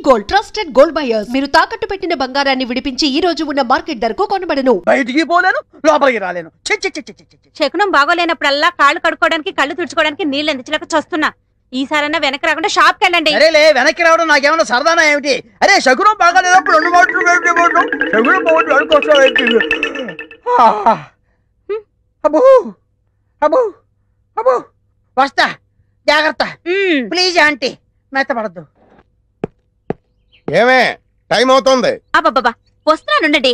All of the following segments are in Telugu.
Gold trusted gold buyers. మీరు తాకట్టు పెట్టిన బంగారాన్ని విడిపించి ఈ రోజు ఉన్న మార్కెట్ ధరకు కొనబడను. బయటికి పోలేను, లోపలికి రాలేను. శకునం బాగోలేనప్పుడల్లా కాళ్ళు కడుక్కోవడానికి కళ్ళు తుడుచుకోవడానికి నీళ్ళు ఎందుకు చస్తున్నా. ఈసారైనా వెనక్కి రాకుండా షాప్కి వెళ్ళండి. అరేలే, వెనక్కి రావడం నాకేమన్నా సరదానా ఏమిటి? అరే శకునం బాగాలేనప్పుడు రెండు మాటలు శకునం బాగుంది అనుకోసం. అబ్బో అబ్బో అబ్బో, వస్తా, జాగ్రత్త ప్లీజ్ ఆంటీ, మెత్తపడద్దు. ఏమే టైం అవుతుంది. అబ్బబ్బా వస్తున్నానుండండి.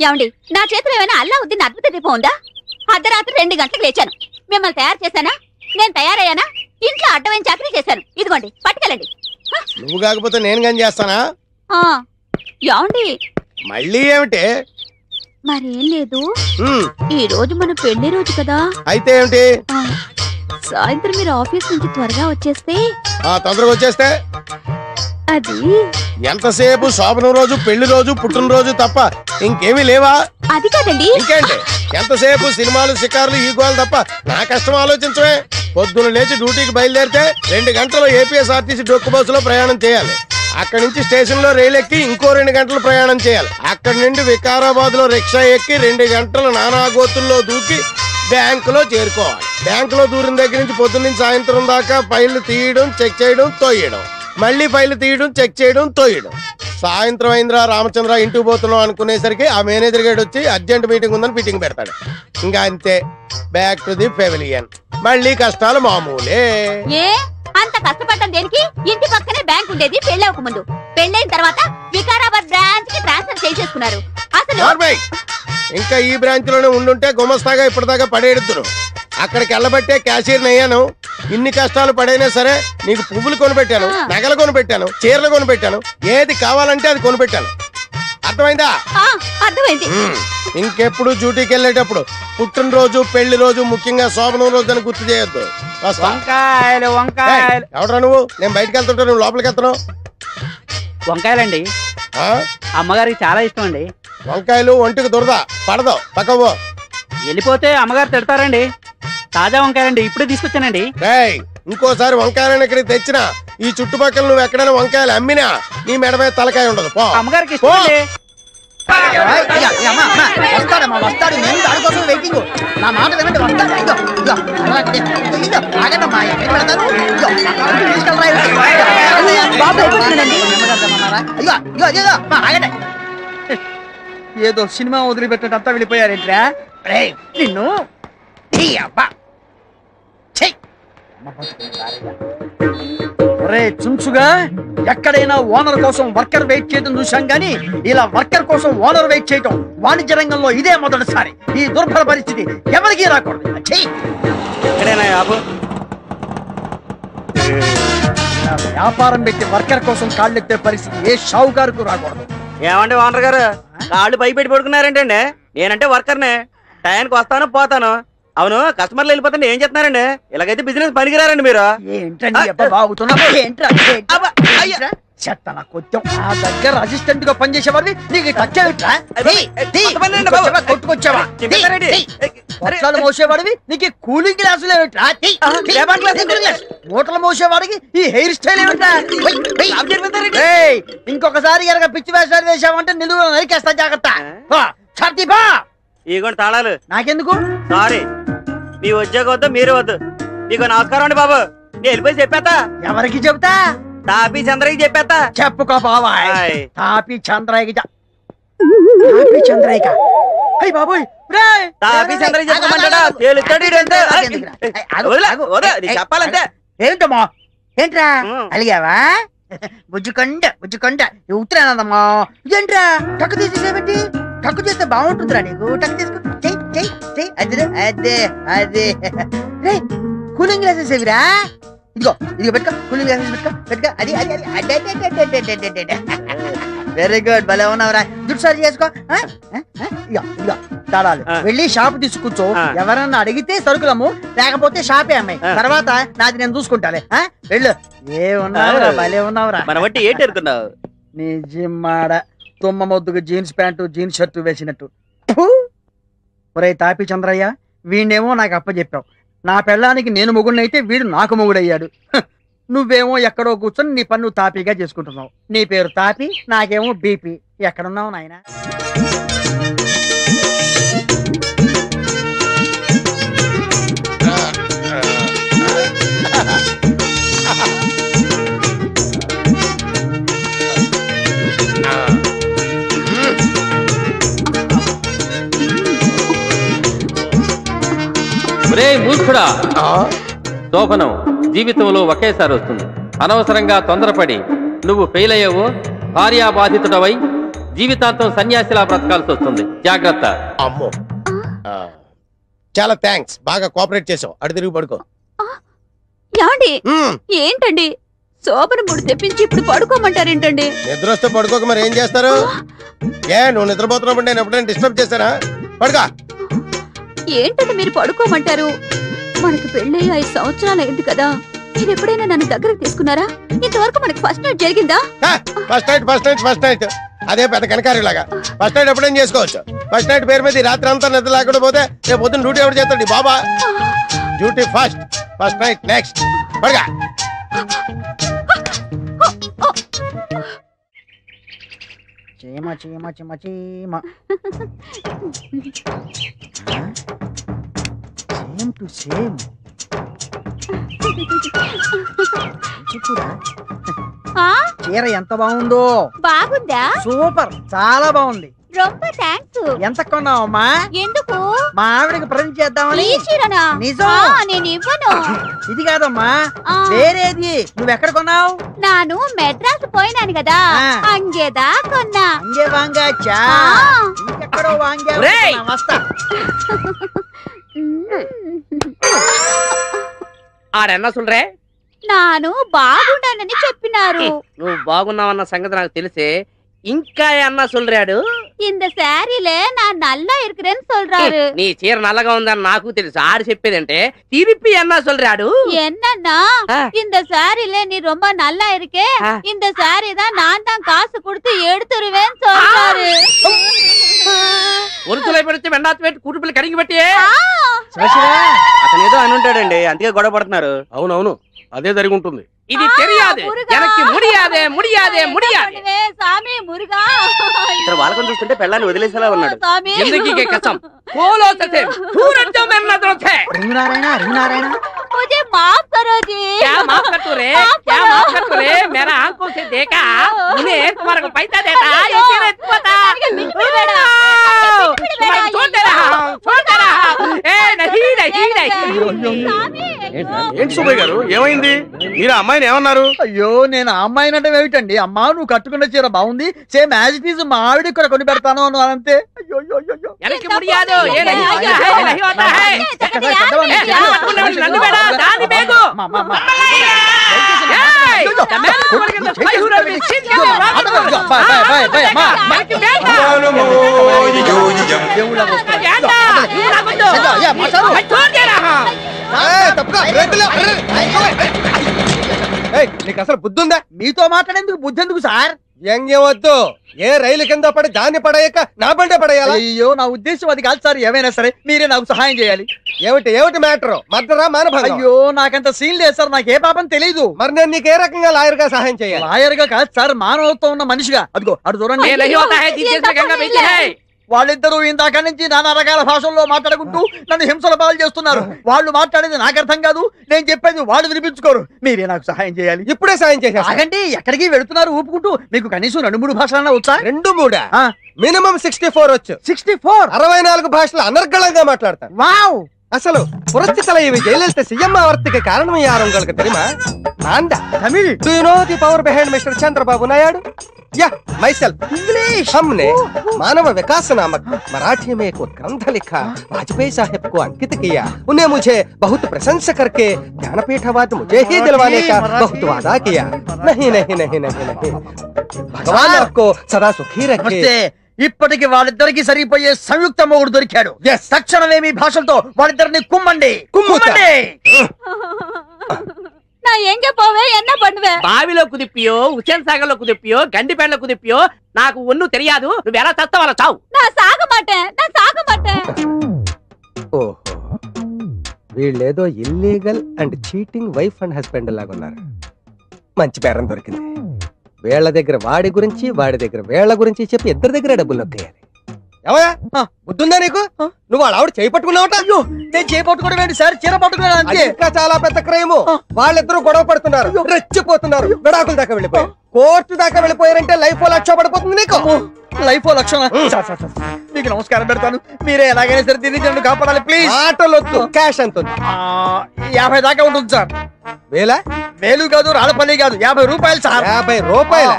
ఏమండి, నా చేతిలో ఏమైనా అల్లావుద్దీన్ అద్భుత దీపం ఉందా? అర్ధరాత్రి 2 గంటలకు లేచాను. మిమ్మల్ని తయారు చేశానా? నేను తయారయ్యానా? ఇంట్లో అడ్డమైన చాకరీ చేశాను. ఇదిగోండి పట్టుకెళ్ళండి. నువ్వు కాకపోతే నేను కానీ చేస్తానా? ఏమండి మళ్ళీ ఏమిటి? మరేం లేదు, ఈ రోజు మన పెళ్లి రోజు కదా. అయితే ఏమిటి? సాయంత్రం మీరు ఆఫీస్ నుంచి త్వరగా వచ్చేస్తే. తొందరగా వచ్చేస్తే అది ఎంతసేపు శోభనం రోజు, పెళ్లి రోజు, పుట్టినరోజు తప్ప ఇంకేమీ లేవా? అది కాదండి. ఇంకేంటి? ఎంతసేపు సినిమాలు, షికారులు, ఈ గోలు తప్ప నా కష్టం ఆలోచించవే. పొద్దున లేచి డ్యూటీకి బయలుదేరితే 2 గంటలు ఏపీఎస్ఆర్టీసీ డొక్కు బస్సులో ప్రయాణం చేయాలి. అక్కడి నుంచి స్టేషన్ లో రైలు ఎక్కి ఇంకో 2 గంటలు ప్రయాణం చేయాలి. అక్కడి నుండి వికారాబాద్ లో రిక్షా ఎక్కి 2 గంటలు నానాగోతుల్లో దూకి బ్యాంకులో చేరుకోవాలి. బ్యాంకులో దూరిన దగ్గర నుంచి పొద్దున్న నుంచి సాయంత్రం దాకా ఫైళ్లు తీయడం, చెక్ చేయడం, తోయడం, మళ్ళీ ఫైళ్లు తీయడం, చెక్ చేయడం, తోయడం. సాయంత్రం అయిందిరా రామచంద్ర ఇంటికి పోతున్నాం అనుకునేసరికి ఆ మేనేజర్ గేడ్ వచ్చి అర్జెంట్ మీటింగ్ ఉందని మీటింగ్ పెడతాడు. ఇంకా అంతే, బ్యాక్ టు ది పెవిలియన్. మళ్ళీ కష్టాలు మామూలే. అంత కష్టపడటం దేనికి? ఇంటి పక్కనే బ్యాంక్ ఉండేది పెళ్ళవక ముందు. పెళ్ళైన తర్వాత వికారాబాద్ బ్రాంచ్ కి ట్రాన్స్ఫర్ చేసేసుకున్నారు. అసలు ఇంకా ఈ బ్రాంచ్ లోనే ఉండుంటే గుమస్తాగా ఇప్పటిదాకా పడేడుతురు. అక్కడికి వెళ్ళబట్టే క్యాషియర్ అయ్యాను. ఇన్ని కష్టాలు పడైనా సరే నీకు పువ్వులు కొనిపెట్టాను, నగలు కొనిపెట్టాను, చీరలు కొనిపెట్టాను, ఏది కావాలంటే అది కొనిపెట్టాను. అర్థమైందా? అర్థమైంది. ఇంకెప్పుడు డ్యూటీకి వెళ్ళేటప్పుడు పుట్టినరోజు, పెళ్లి రోజు, ముఖ్యంగా శోభనం రోజు అని గుర్తు చేయొద్దు. వంకాయలు వంకాయలు. ఎవడరా నువ్వు? నేను బయటకు వెళ్తుంటా, నువ్వు లోపలికి వెళ్తున్నావు. వంకాయలండి, అమ్మగారికి చాలా ఇష్టం అండి. వంకాయలు ఒంటికి దురద, పడదు, పక్కవో. వెళ్ళిపోతే అమ్మగారు తిడతారండి. తాజా వంకాయలండి, ఇప్పుడే తీసుకొచ్చానండి. ఇంకోసారి వంకాయలను ఇక్కడికి తెచ్చినా, ఈ చుట్టుపక్కల నువ్వు ఎక్కడైనా వంకాయలు అమ్మినా నీ మెడ మీద తలకాయ ఉండదు. అమ్మగారికి ఇష్టం. వస్తాడు, నేను దానికోసం వెయిటింగ్. నా మాట వినండి, వస్తాడు. ఏదో సినిమా వదిలిపెట్టినట్టు వెళ్ళిపోయారేంట్రా నిన్ను. ఒరే చుంచుగా, ఎక్కడైనా ఓనర్ కోసం వర్కర్ వెయిట్ చేయడం చూశాం గానీ ఇలా వర్కర్ కోసం ఓనర్ వెయిట్ చేయటం వాణిజ్య రంగంలో ఇదే మొదటిసారి. ఈ దుర్భర పరిస్థితి ఎవరికీ రాకూడదు. వ్యాపారం పెట్టి వర్కర్ కోసం కాళ్ళెత్తే పరిస్థితి ఏ షావుకారుకు రాకూడదు. ఏమండి ఓనర్ గారు, కాళ్ళు పై పెట్టి పడుకున్నారంటండి. నేనంటే వర్కర్నే, టైంకి వస్తాను పోతాను. అవును, కస్టమర్లు వెళ్ళిపోతుంటే ఏం చేస్తున్నారండి? ఇలాగైతే బిజినెస్ పనికిరారండి మీరు. నా దగ్గర అసిస్టెంట్ గా పనిచేసేవాడిని నీకు టచ్చావా? మోసేవాడివి నీకు కూలింగ్ గ్లాసులు ఏమిట్రా? మూటలు మోసేవాడికి ఈ హెయిర్ స్టైల్ ఏమిట్రా? ఇంకొకసారి కనుక పిచ్చి వేషాలు వేసావంటే నిలువ నరికేస్తా, జాగ్రత్త. ఇగోండి తాళాలు. నాకెందుకు? సారీ, మీ ఉద్యోగం వద్దు, మీరు వద్దు. మీకు నమస్కారం అండి బాబు. నేను వెళ్ళిపోయి చెప్పేస్తా. ఎవరికి చెబుతా? తాపీ చంద్రయ్యకి చెప్పేస్తా. చెప్పుకో బాబా. తాపీ చంద్రయ్యకి చంద్రయ్య. అయ్యి బాబోయ్, తాపీ చంద్రయ్య చెప్పమంటాడా? చెప్పాలంటే ఏమిటమ్మా? ఏంట్రా అలిగావా? బుజ్జుకొండ బుజ్జుకొండ ఉత్తరానమ్మా. ఏంట్రా టక్కు తీసేసేమిటి? టక్కు చేస్తే బాగుంటుందిరా నీకు. టక్కు తీసుకో, అదే అదే అదే. కూలింగ్ గ్లాసెస్ ఏవిరా? ఇదిగో ఇదిగో పెట్టుకో, కూలింగ్ గ్లాసెస్ పెట్టుకో. అది అది అది. వెరీ గుడ్, భలే ఉన్నావురా. జుట్టు సరి చేసుకో. ఇదిగో తాళాలు. వెళ్ళి షాప్ తీసుకూర్చో. ఎవరన్నా అడిగితే సరుకులము, లేకపోతే షాపే అమ్మాయి. తర్వాత నాది నేను చూసుకుంటాలే. వెళ్ళు. ఏ ఉన్నావురా, భలే ఉన్నావురా. మన బట్టి ఏంటి అనుకున్నావు? నీ జిమ్మాడ తుమ్మ మొద్దుకు జీన్స్ ప్యాంటు, జీన్స్ షర్టు వేసినట్టు. ఒరే తాపి చంద్రయ్య, వీణేమో నాకు అప్పచెప్పావు. నా పెళ్ళానికి నేను మొగుడినైతే వీడు నాకు మొగుడయ్యాడు. నువ్వేమో ఎక్కడో కూర్చొని నీ పన్ను తాపీగా చేసుకుంటున్నావు. నీ పేరు తాపి, నాకేమో బీపీ. ఎక్కడున్నావు నాయనా? మూర్ఖుడా, శోభనం జీవితంలో ఒకేసారి వస్తుంది. అనవసరంగా తొందరపడి నువ్వు ఫెయిల్ అయ్యావో భార్యాబాధితుడవై జీవితాంతం సన్యాసిలా బ్రతకాల్సి వస్తుంది. జాగ్రత్త. అమ్మో, చాలా థ్యాంక్స్, బాగా కోఆపరేట్ చేసావు. అటు తిరిగి పడుకో. ఏమండి, ఏంటండి శోభన మూడు తెప్పించి ఇప్పుడు పడుకోమంటారేంటండి? నిద్ర వస్తే పడుకోక మరి ఏం చేస్తారు? నువ్వు నిద్రపోతున్నప్పుడు నేను ఎప్పుడైనా డిస్టర్బ్ చేశానా? పడుకో. ఏంటంటే మీరు పడుకోమంటారు? మనకి పెళ్ళి 5 సంవత్సరాలు అయింది కదా, మీరు ఎప్పుడైనా నన్ను దగ్గరకు తీసుకున్నారా? ఇంతవరకు మనకి ఫస్ట్ నైట్ జరిగిందా? ఫస్ట్ నైట్ అదే పెద్ద కనకారిలాగా. ఫస్ట్ నైట్ ఎప్పుడైనా చేసుకోవచ్చు. ఫస్ట్ నైట్ పేరు మీద రాత్రి అంతా నిద్ర లేకుండా పోతే రేపు పొద్దున్న డ్యూటీ ఎవరు చేస్తాడు? బాబా డ్యూటీ ఫస్ట్ నైట్ నెక్స్ట్. పడుగా. చీమ చీమ చీమ చీమ. Same to same. చీర ఎంత బాగుందో. బాగుందా? సూపర్, చాలా బాగుంది. రొంబ థాంక్స్. ఎంత కొన్నావమ్మా? ఎందుకు? మా ఆవిడకి ప్రజెంట్ చేద్దామని. ఈ చీరనా? నిజం. నేను ఇవ్వను. ఇది కాదమ్మా, వేరేది. నువ్వెక్కడ కొన్నావు? నాను మెడ్రాస్ పోయినాను కదా, అంగేదా కొన్నా. అంగే వాంగాచా? ఇంకెక్కడో వాంగా. వస్తా. ఆడన్నా సుల్రే, నాను బాగుండానని చెప్పినారు. నువ్వు బాగున్నావన్న సంగతి నాకు తెలిసే. ఇంకా అన్నా சொல்றாడు, இந்த சாரில நான் நல்லா இருக்கிறேன்னு சொல்றாரு. నీ చీర నల్లగా ఉందని నాకు తెలుసు. ఆడు చెప్పేదంటే తిరిపి అన్నా சொல்றாడు. என்னன்னா, இந்த சாரில நீ ரொம்ப நல்லா இருக்கே, இந்த சாரி தான் நான் தான் காசு கொடுத்து எடுத்துருவேன்னு சொல்றாரு. ఒరుతులై పెడితే వెండాతి పెట్టి కూటుపిల్లి కడిగి పెట్టి అతను ఏదో అని ఉంటాడండి, అందుకే గొడవ పడుతున్నారు. అవునవును, అదే జరిగి ఉంటుంది. ఇది తెలియదు, ఎనక్కి ముడియాదే ముడియాదే ముడియాదే. సామి మురుగా. ఇతర వాళ్ళకం చూస్తుంటే పెళ్ళాన్ని వదిలేసేలా ఉన్నాడు. जिंदगी के कसम बोलो सचे सूरज जो मेरे नजरों से। रिंगनारायण मुझे माफ करो जी। क्या माफ कर तू रे? क्या माफ कर तू रे? मेरा आंखों से देखा, उन्हें तुम्हारे को पैसा देता, ये तेरे पता। छोड़ दे रहा हूँ, छोड़ दे रहा हूँ। ए नहीं नहीं नहीं। ఏంటి సుబ్బయ్య గారు, ఏమైంది? మీరు అమ్మాయిని ఏమన్నారు? అయ్యో, నేను ఆ అమ్మాయిని అంటే ఏమిటండి? అమ్మా, నువ్వు కట్టుకున్న చీర బాగుంది, సేమ్ యాజ్ ఇట్ ఈజ్ మా ఆవిడకి కూడా కొని పెడతాను అను అంతే. అయ్యో ఎనక్కి ముడియాదు, ఏ नहीं होता है, नहीं होता है। నన్ను బేడా దాని బేగు నీకు అసలు బుద్ధి ఉందా? మీతో మాట్లాడేందుకు బుద్ధి ఎందుకు సార్? వద్దు. ఏ రైలు కింద పడి దాన్ని పడేయక నా బండే పడేయాలి. అయ్యో, నా ఉద్దేశం అది కాదు సార్. ఏమైనా సరే మీరే నాకు సహాయం చేయాలి. ఏమిటి మ్యాటర్? మర్డరా మానభంగం? అయ్యో, నాకంత సీన్ లేదు సార్, నాకు ఏ పాపం తెలీదు. మరి నేను నీకు ఏ రకంగా లాయర్ గా సహాయం చేయాలి? లాయర్ గా కాదు సార్, మానవత్వం ఉన్న మనిషిగా. అదిగో అటు చూడండి. వాళ్ళిద్దరూ ఇందాక నుంచి నానా రకాల భాషల్లో మాట్లాడుకుంటూ నన్ను హింసల పాలు చేస్తున్నారు. వాళ్ళు మాట్లాడేది నాకు అర్థం కాదు, నేను చెప్పేది వాళ్ళు వినిపించుకోరు. మీరే నాకు సహాయం చేయాలి. ఇప్పుడే సాయం చేసేస్తా. ఆగండి, ఎక్కడికి వెళుతున్నారు ఊపుకుంటూ? మీకు కనీసం 2-3 భాషలన్నా వచ్చా? 2-3 మినిమం 64 వచ్చు. 64? 64 భాషలు అనర్గళంగా మాట్లాడతాను. వావ్! అసలు పురస్తి தலைவி ஜெயலலிதா சிஎம் ஆவறதுக்கு காரணம் யார் உங்களுக்கு தெரியுமா? நான்டா. Tamil. Do you know the power behind Mr. Chandrababu Naidu? Yeah, myself. English. हमने मानव विकास नामक मराठी में एक ग्रंथ लिखा, वाजपेयी साहब को अंकित किया. उन्हें मुझे बहुत प्रशंसा करके ज्ञानपीठ अवार्ड मुझे ही दिलवाने का बहुत वादा किया. नहीं नहीं नहीं नहीं नहीं. भगवान आपको सदा सुखी रखे. ఇప్పటికి వాళ్ళిద్దరికి సరిపోయే సంయుక్త మొగుడు దొరికాడు. తక్షణమే మీ భాషలతో వాళ్ళిద్దరిని కుమ్మండి. నా ఎంగ పోవే ఎన్న பண்ணுவே? బావిలో కుదిపియో, హుసేన్ సాగర్ లో కుదిపియో, గండిపేటలో కుదిపియో నాకు ఒన్ను తెలియదు. నువ్వు ఎలా చస్తావు అలా చావు. నా సాగ మాటే. ఓహో, వీళ్ళేదో illegal and cheating wife and husband లాగా ఉన్నారు. మంచి బేరం దొరికింది. వీళ్ళ దగ్గర వాడి గురించి, వాడి దగ్గర వీళ్ళ గురించి చెప్పి ఇద్దరి దగ్గర డబ్బులు నొక్కేయాలి. ఏమయ్యా బుద్ధుందా నీకు? నువ్వు వాళ్ళ ఆవిడ చేయి పట్టుకున్నావట. అయ్యో నేను చేపట్టుకోవడం ఏంటి సార్, చీర పట్టుకున్నాను అంతే. ఇంకా చాలా పెద్ద క్రైమ్. వాళ్ళిద్దరూ గొడవ పడుతున్నారు, రెచ్చిపోతున్నారు, విడాకుల దాకా వెళ్ళిపోయారు, కోర్టు దాకా వెళ్ళిపోయారంటే లైఫ్ లక్ష పడిపోతుంది నీకు. లైఫ్ లక్షణ. మీకు నమస్కారం పెడతాను, మీరే ఎలాగైనా సరే దీన్ని నన్ను కాపాడాలి ప్లీజ్. ఆటలొద్దు, క్యాష్ ఎంత ఉంది? 50 దాకా ఉంటుంది సార్. వేలా? వేలు కాదు, రాళ్ళపల్లి కాదు, 50 రూపాయలు సార్. 50 రూపాయల?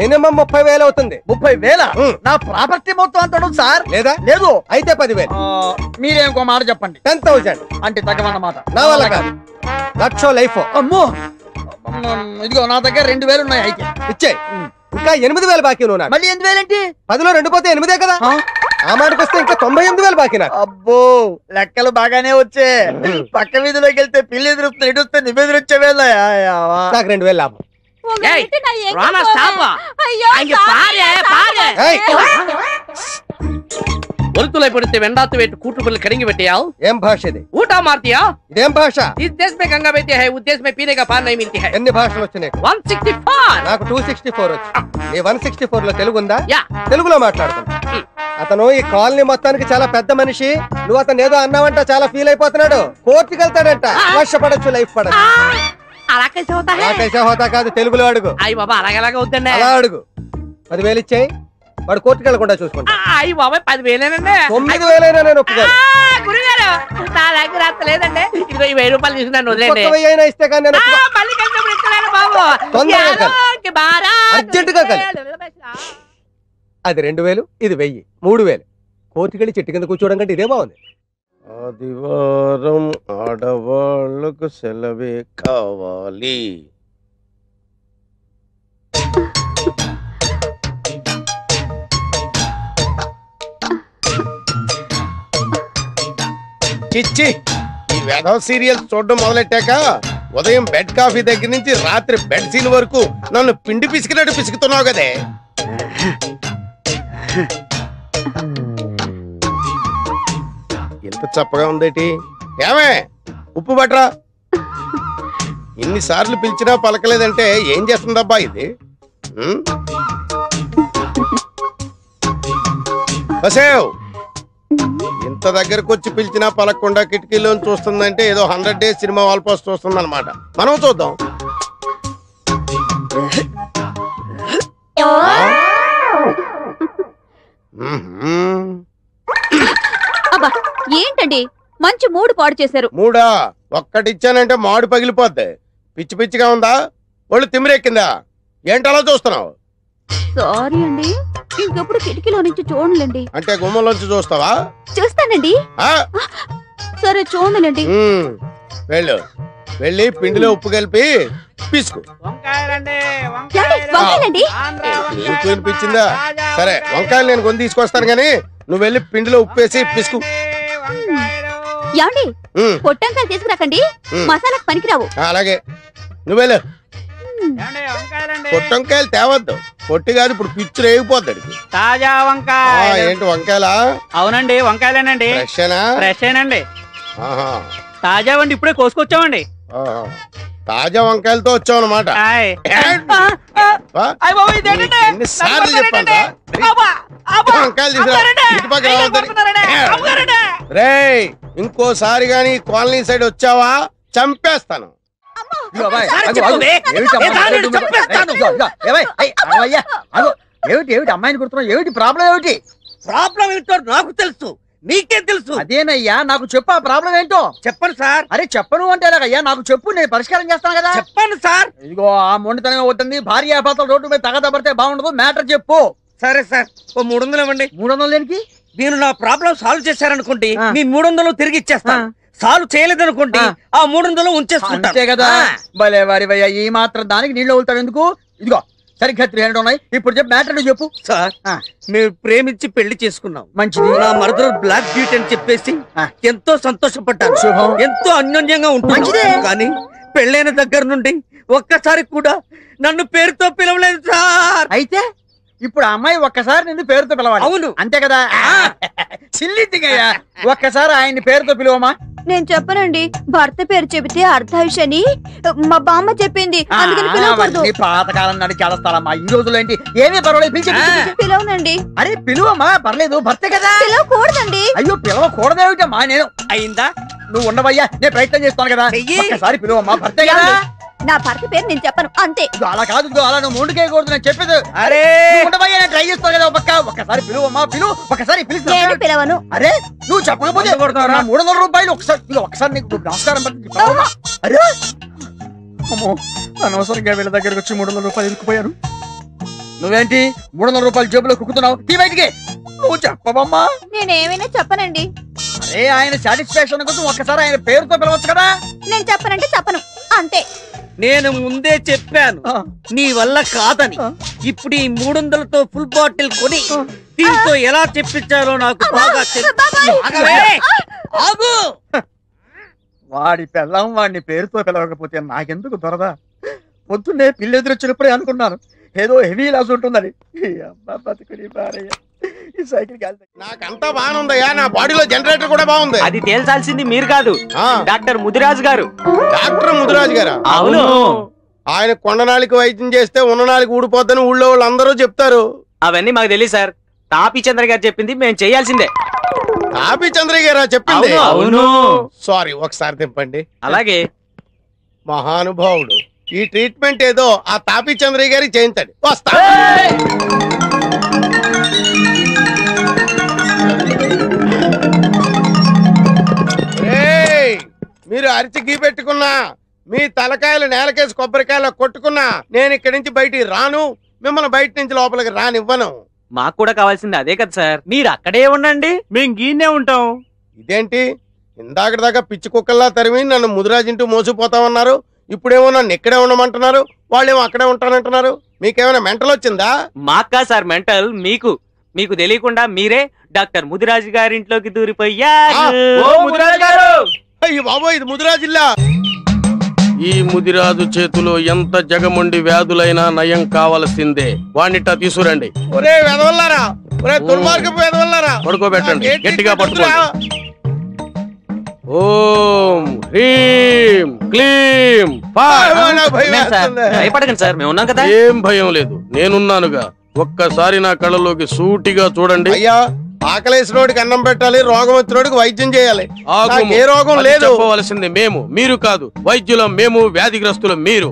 మినిమం 30,000 అవుతుంది. 30,000? నా ప్రాపర్టీ మొత్తం అంత ఉండదు సార్. లేదా? లేదు. అయితే 10,000. మీరే ఇంకో మాట చెప్పండి. 10,000 అంటే తగ్గమన్నమాట. నా వల్ల కాదు, లక్ష లైఫ్. అమ్మో ఇదిగో నా దగ్గర 2,000 ఉన్నాయి. అయితే ఇచ్చే. ఇంకా 8,000 బాకీ నువ్వు. మళ్ళీ 8,000 ఏంటి? 10లో 2 పోతే 8 కదా. ఆ మాటకు వస్తే ఇంకా 98,000 బాకీ నాకు. అబ్బో లెక్కలు బాగానే వచ్చే. పక్క వీధిలోకి వెళ్తే పిల్లి ఎదురుస్తుంది, ఎటు వస్తే నిబెదురు వచ్చే వేళ నాకు 2,000 లాభం. ஒருத்துளை படுத்து வெண்டாத்து வெட்டு கூட்டுக்குள்ள கடிங்கி வெட்டியா? ఏం భాష ఇది? ऊटा मारतिया? ఇదేం భాష? इस देश में गंगा बहती है, उस देश में पीने का पानी नहीं मिलती है. ఎన్ని భాషలు వచ్చాయి? 164. నాకు 264 వచ్చి. నీ 164 లో తెలుగు ఉందా? యా. తెలుగులో మాట్లాడుతున్నా. అతను ఈ కాలనీ మొత్తానికి చాలా పెద్ద మనిషి. నువ్వు అతను ఏదో అన్నావంట, చాలా ఫీల్ అయిపోతున్నాడు. కోర్టుకి వెళ్తాడంట. లక్ష పడచ్చు, లైఫ్ పడచ్చు. అలా कैसे होता है? నాకైతే హోతా కాదు, తెలుగులో అడుగు. అయ్య బాబా అలాగలాగా వద్దండి. అలా అడుగు. 10,000 ఇచ్చేయి, వాడు కోర్టుకి వెళ్ళకుండా చూసుకుంటా. అయ్య బాబా 10,000 9,000 నేను ఒప్పుకోను. గురుగారు నా దగ్గర అంత లేదండి. ఇదిగో ఈ 1000 రూపాయలు తీసుకున్నాను, వదిలేండి. 1,000 ఇస్తే కానీ నేను ఒప్పుకోను. మళ్ళీ కలిసినప్పుడు ఇస్తున్నాను బాబు. తొందరగా అర్జెంటుగా కలి. అది 2,000, ఇది 1,000, 3,000. కోర్టుకి వెళ్ళి చెట్టు కింద కూర్చోవడం కంటే ఇదే బాగుంది. ఆదివారం ఆడవాళ్ళకు సెలవే కావాలి. చిచ్చి, ఈ వేధవ సీరియల్స్ చూడడం మొదలెట్టాక ఉదయం బెడ్ కాఫీ దగ్గర నుంచి రాత్రి బెడ్ సీన్ వరకు నన్ను పిండి పిసికినట్టు పిసుకుతున్నావు కదే. ఎంత చప్పగా ఉందేటి? ఏమే ఉప్పు బట్రా. ఇన్నిసార్లు పిలిచినా పలకలేదంటే ఏం చేస్తుందబ్బా ఇది? బసేవ్, ఇంత దగ్గరకు వచ్చి పిలిచినా పలకకుండా కిటికీలో చూస్తుందంటే ఏదో 100 డేస్ సినిమా వాల్ పోస్ట్ చూస్తుంది అనమాట. మనం చూద్దాం. అబ్బా ఏంటండి మంచి మూడు పాడు చేశారు. మూడా? ఒక్కటిచ్చానంటే మాడు పగిలిపోద్ది. పిచ్చి పిచ్చిగా ఉందా? ఒళ్ళు తిమ్మిరెక్కిందా? ఏంటలా చూస్తున్నావు? సారీ అండి, ఇంకెప్పుడు కిటికీలో నుంచి చూడలేండి. అంటే గుమ్మంలోంచి చూస్తావా? చూస్తానండి. సరే చూడలేండి. వెళ్ళు, వెళ్ళి పిండిలో ఉప్పు కలిపి పిసుకు. వినిపించిందా? సరే వంకాయలు నేను కొని తీసుకొస్తాను గానీ నువ్వు వెళ్ళి పిండిలో ఉప్పు వేసి పిసుకు. ఏమండి పొట్టంకాయలు తీసుకురాకండి, మసాలాకు పనికిరావు. అలాగే, నువ్వు వెళ్ళు. పొట్టంకాయలు తేవద్దు, పొట్టి కాదు, ఇప్పుడు పిచ్చు రేగిపోద్ది. తాజా వంకాయ. ఏంటి వంకాయలా? అవునండి వంకాయలేనండి. ఫ్రెషేనండి. తాజా వండి ఇప్పుడే కోసుకొచ్చామండి. తాజా వంకాయలతో వచ్చావు అనమాట. ఎన్నిసార్లు చెప్పాను వంకాయలు రేయ్, ఇంకోసారి గాని కాలనీ సైడ్ వచ్చావా చంపేస్తాను. ఏమిటి అమ్మాయిని కొడుతున్నావు? ఏమిటి ప్రాబ్లం? ఏమిటి ప్రాబ్లం ఏంటో నాకు తెలుసు, నీకే తెలుసు. అదేనయ్యా, నాకు చెప్పు ఆ ప్రాబ్లం ఏంటో. చెప్పండి సార్. అరే చెప్పను అంటే అయ్యా, నాకు చెప్పు, నేను పరిష్కారం చేస్తాను కదా. చెప్పండి సార్. ఇదిగో ఆ మొండితనం అవుతుంది, భార్య భర్తలు రోడ్డు మీద తగదబడితే బాగుండదు. మ్యాటర్ చెప్పు. సరే సార్, ఓ 300 ఇవ్వండి. 300 దేనికి? మీరు నా ప్రాబ్లం సాల్వ్ చేశారనుకోండి, మీ 300 తిరిగి ఇచ్చేస్తాను. సాల్వ్ చేయలేదనుకోండి, ఆ 300 ఉంచేసుకుంటా. అంతే కదా. భలే వారివయ్యా, ఈ మాత్రం దానికి నీళ్ళు వెళ్తావు ఎందుకు? ఇదిగో సరిగ్గా 300 ఉన్నాయి. ఇప్పుడు చెప్పు, మ్యాటర్ చెప్పు. సార్, మేము ప్రేమించి పెళ్లి చేసుకున్నాం. మంచిది. నా మరదలు బ్లాక్ బ్యూటీ అని చెప్పేసి ఎంతో సంతోషపడ్డాను. ఎంతో అన్యోన్యంగా ఉంటుంది. కానీ పెళ్ళైన దగ్గర నుండి ఒక్కసారి కూడా నన్ను పేరుతో పిలవలేదు సార్. అయితే ఇప్పుడు అమ్మాయి ఒక్కసారి నిన్ను పేరుతో పిలవాలి. అవును, అంతే కదా. సిల్లిద్దిగయ్యా, ఒక్కసారి ఆయన్ని పేరుతో పిలువమా. నేను చెప్పనండి. భర్త పేరు చెబితే అర్ధాయుషని మా బామ్మ చెప్పింది. అందుకని పిలవకూడదు. పాతకాలం నాటి చాలా స్థలమ్మా. ఈ రోజుల్లో ఏంటి ఏమీ పర్వాలేదు, పిలవనండి. అరే పిలువమ్మా, పర్లేదు, భర్తే కదా. పిలవకూడదండి. అయ్యో పిలవకూడదేమిటమ్మా? నేను అయిందా? నువ్వు ఉండవయ్యా, నేను ప్రయత్నం చేస్తాను కదా. ఒక్కసారి పిలువమ్మా, భర్తే కదా. నా భర్త పేరు నేను చెప్పను, అంతే. అలా కాదు, అలా నువ్వు ముందుకేయకూడదు, నేను చెప్పేది. అరే ఉండవయ్యా, నేను ట్రై చేస్తాను కదా. ఒక్కసారి పిలువమ్మా, ఒకసారి నేను పిలవను. అరే నువ్వు చెప్పకపోతే 300 రూపాయలు ఒకసారి నీకు నమస్కారం పెట్టింది. అరే అమ్మో, అనవసరంగా వీళ్ళ దగ్గరకు వచ్చి 300 రూపాయలు ఇరుక్కుపోయాను. నువ్వేంటి 300 రూపాయలు జేబులో కుక్కుతున్నావు? తీ బయటికి. నువ్వు చెప్పవమ్మా. నేనేమైనా చెప్పనండి. అరే ఆయన సాటిస్ఫాక్షన్ కోసం ఒక్కసారి ఆయన పేరుతో పిలవచ్చు కదా. నేను చెప్పనంటే చెప్పను, అంతే. నేను ముందే చెప్పాను నీ వల్ల కాదని. ఇప్పుడు ఈ 300తో ఫుల్ బాటిల్ కొని దీంతో ఎలా చెప్పించాలో నాకు బాగా ఆగు. వాడి పెళ్ళం వాడిని పేరుతో పిలవకపోతే నాకెందుకు దొరదా? పొద్దున్నే పిల్లి ఎదురొచ్చినప్పుడే అనుకున్నాను ఏదో హెవీ లాస్ ఉంటుందని. ఈ సైకిల్ నాకంతా బాగుందయ్యా, నా బాడీలో జనరేటర్ కూడా బాగుంది. అది తేల్చాల్సింది మీరు కాదు, డాక్టర్ ముదిరాజు గారు. డాక్టర్ ముదిరాజు గారా? అవును. ఆయన కొండనాళికి వైద్యం చేస్తే ఉన్ననాళికి ఊడిపోద్దని ఊళ్ళో వాళ్ళు అందరూ చెప్తారు. అవన్నీ మాకు తెలియదు సార్. తాపీ చంద్ర గారు చెప్పింది మేము చేయాల్సిందే. తాపీ చంద్ర గారా చెప్పింది? అవును. సారీ, ఒకసారి తింపండి. అలాగే. మహానుభావుడు. ఈ ట్రీట్మెంట్ ఏదో ఆ తాపీ చంద్రయ్య గారికి చేయించండి. వస్తా. మీరు అరిచి గీ పెట్టుకున్నా, మీ తలకాయలు నేలకేసి కొబ్బరికాయలు కొట్టుకున్నా నేను ఇక్కడి నుంచి బయటికి రాను, మిమ్మల్ని బయట నుంచి లోపలికి రానివ్వను. మాకు కూడా కావాల్సింది అదే కదా సార్. మీరు అక్కడే ఉండండి, మేము గీనే ఉంటాం. ఇదేంటి ఇందాక దాకా పిచ్చి కుక్కల్లా తరిమి నన్ను ముదిరాజింటూ మోసిపోతామన్నారు, ఇప్పుడేమో నన్ను ఇక్కడే ఉండమంటున్నారు, వాళ్ళేమో అక్కడే ఉంటానంటున్నారు. మీకేమైనా మెంటల్ వచ్చిందా? మాకా సార్ మెంటల్, మీకు మీకు తెలియకుండా మీరే డాక్టర్ ముదిరాజు గారి ఇంట్లోకి దూరిపోయారు. అయ్యి బాబోయ్, ఇది ముదిరాజిల్లా. ఈ ముదిరాజు చేతిలో ఎంత జగమండి వ్యాధులైనా నయం కావలసిందే. వాణ్ణిట తీసుకురండి. ఒరే వెదవల్లారా, ఒరే దుర్మార్గపు వెదవల్లారా, పడుకోబెట్టండి, గట్టిగా పట్టుకోండి. ఓం హ్రీం క్లీం. భయపడకండి సార్, మేము ఉన్నాం కదా. ఏం భయం లేదు, నేనున్నానుగా. ఒక్కసారి నా కళ్ళలోకి సూటిగా చూడండి. అయ్యా, ఆకలేసినోడికి అన్నం పెట్టాలి, రోగం వచ్చినోడికి వైద్యం చేయాలి. ఏ రోగం లేదు. చెప్పవలసింది మేము, మీరు కాదు. వైద్యులం మేము, వ్యాధిగ్రస్తులం మీరు.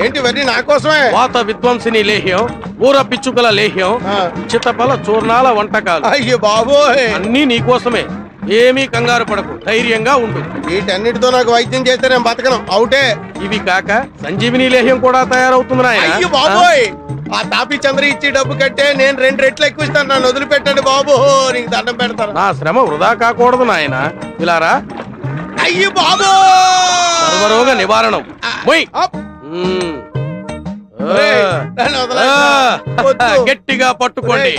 ఏంటి వరి నా కోసమే? వాత విధ్వంసిని లేహ్యం, ఊర పిచ్చుకల లేహ్యం, చిత్తపల చూర్ణాల వంటకాలు. అయ్యో బాబోయ్, అన్నీ నీకోసమే. ఏమీ కంగారు పడకు, ధైర్యంగా ఉండు. వీటన్నిటితో నాకు వైద్యం చేస్తే నేను బతకను, అవుటే. ఇవి కాక సంజీవిని లేహ్యం కూడా తయారవుతుంది నాయన. అయ్యో బాబోయ్, ఆ తాపీ చంద్ర ఇచ్చి డబ్బు కట్టే నేను 2 రెట్లు ఎక్కువ ఇస్తాను, నన్ను వదిలిపెట్టండి బాబు, నీకు దండం పెడతాను. నా శ్రమ వృధా కాకూడదు నాయన. ఇలారా. అయ్యో బాబు, సర్వరోగ నివారణం. గట్టిగా పట్టుకోండి.